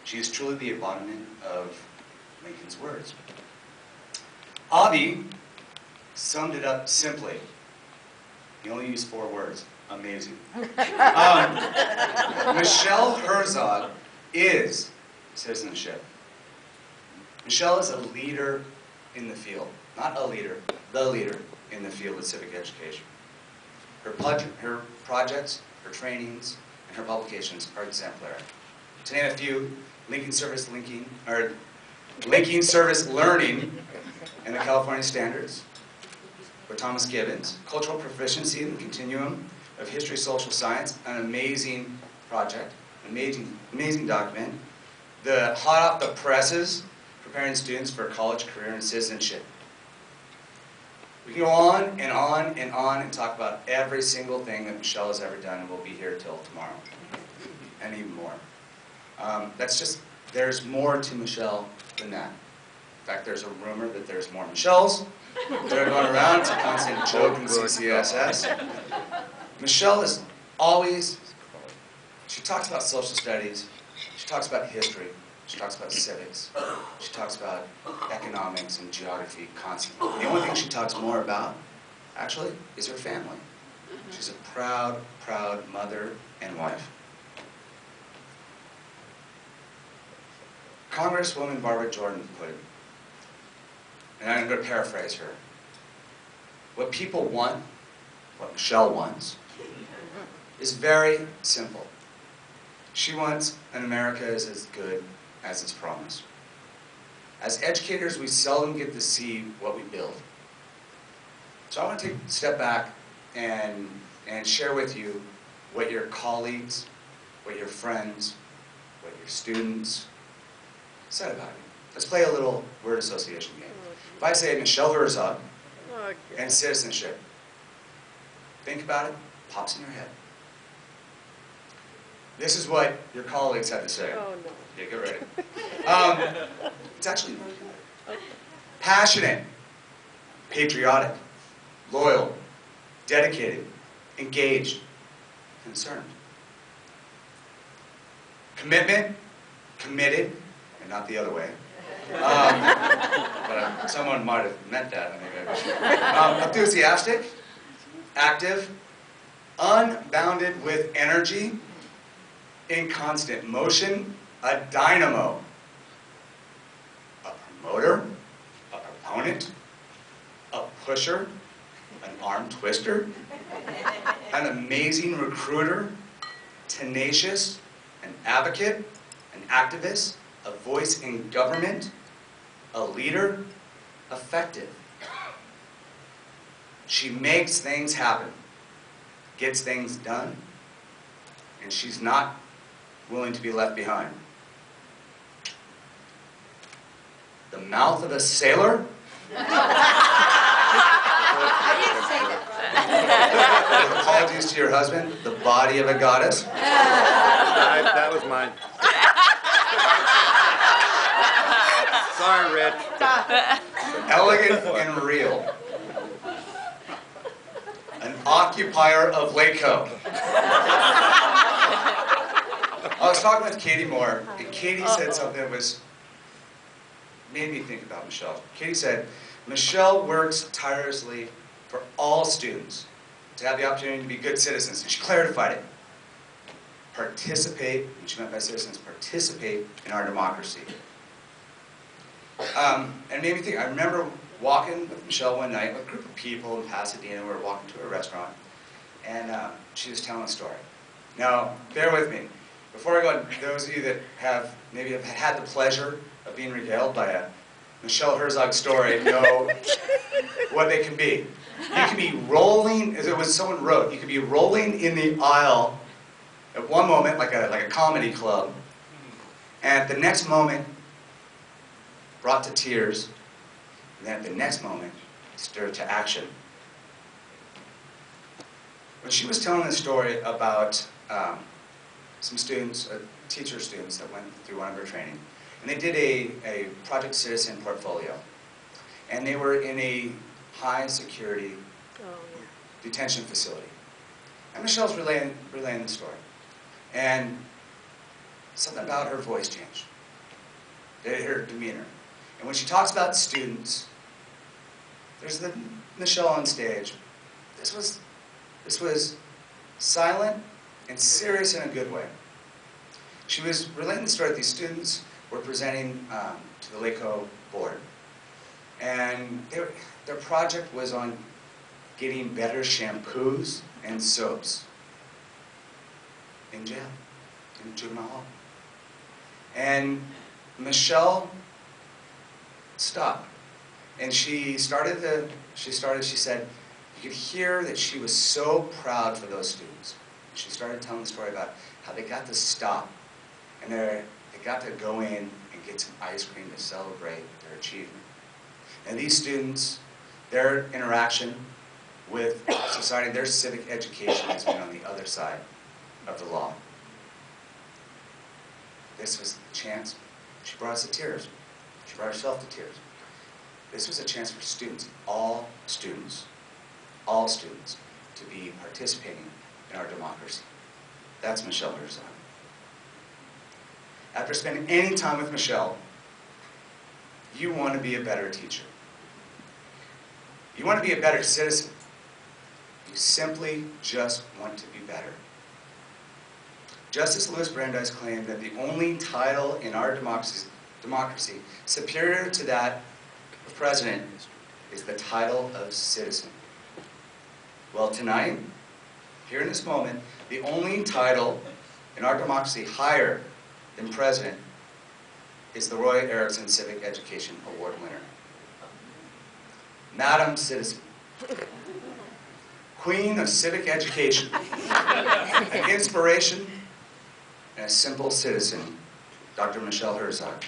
She is truly the embodiment of Lincoln's words. Avi summed it up simply. He only used 4 words. Amazing. Michelle Herczog is citizenship. Michelle is a leader in the field. Not a leader, the leader in the field of civic education. Her projects, her trainings, and her publications are exemplary. To name a few, linking service learning in the California standards with Thomas Gibbons, cultural proficiency in the continuum of history, social science, an amazing project, amazing document. The hot off the presses, preparing students for a college career and citizenship. We can go on and on and on and talk about every single thing that Michelle has ever done, and we'll be here till tomorrow, and even more. There's more to Michelle than that. In fact, there's a rumor that there's more Michelles that are going around. It's a constant joke in CCSS. Michelle is always, she talks about social studies, she talks about history, she talks about civics, she talks about economics and geography constantly. The only thing she talks more about, actually, is her family. She's a proud, proud mother and wife. Congresswoman Barbara Jordan put it, and I'm going to paraphrase her. What people want, what Michelle wants, is very simple. She wants an America as good as it's promised. As educators, we seldom get to see what we build. So I want to take a step back and share with you what your colleagues, what your friends, what your students said about you. Let's play a little word association game. If I say Michelle Herczog and citizenship, think about it, pops in your head. This is what your colleagues had to say. Oh, no. Yeah, get ready. It's actually really good. Passionate, patriotic, loyal, dedicated, engaged, concerned. Commitment, committed, and not the other way. But someone might have meant that. Enthusiastic, active, unbounded with energy, in constant motion, a dynamo, a promoter, a proponent, a pusher, an arm twister, an amazing recruiter, tenacious, an advocate, an activist, a voice in government, a leader, effective. She makes things happen, gets things done, and she's not willing to be left behind. The mouth of a sailor. Apologies to your husband. The body of a goddess. That was mine. Sorry, Rich. Elegant and real. An occupier of Waco. I was talking with Katie Moore, and Katie said something that made me think about Michelle. Katie said, Michelle works tirelessly for all students to have the opportunity to be good citizens. And she clarified it. Participate, what she meant by citizens, participate in our democracy. And it made me think, I remember walking with Michelle one night with a group of people in Pasadena. We were walking to a restaurant, and she was telling a story. Now, bear with me. Before I go on, those of you that maybe have had the pleasure of being regaled by a Michelle Herczog story know what they can be. You can be rolling, as it was someone wrote, you could be rolling in the aisle at one moment, like a comedy club, and at the next moment, brought to tears, and then at the next moment, stirred to action. When she was telling this story about some students, teacher students that went through one of her training, and they did a Project Citizen portfolio, and they were in a high security detention facility. And Michelle's relaying the story, and something about her voice changed. her demeanor. And when she talks about students, there's the Michelle on stage. This was silent and serious in a good way. She was relating the story that these students were presenting to the LACO board. And their project was on getting better shampoos and soaps in jail, in juvenile hall. And Michelle stopped. And she said, you could hear that she was so proud for those students. She started telling the story about how they got to stop and they got to go in and get some ice cream to celebrate their achievement. And these students, their interaction with society, their civic education has been on the other side of the law. This was the chance. She brought us to tears. She brought herself to tears. This was a chance for students, all students, to be participating in our democracy. That's Michelle Herczog. After spending any time with Michelle, you want to be a better teacher. You want to be a better citizen. You simply just want to be better. Justice Louis Brandeis claimed that the only title in our democracy superior to that of president is the title of citizen. Well, tonight, here in this moment, the only title in our democracy higher than president is the Roy Erickson Civic Education Award winner. Madam Citizen, Queen of Civic Education, an inspiration and a simple citizen, Dr. Michelle Herczog.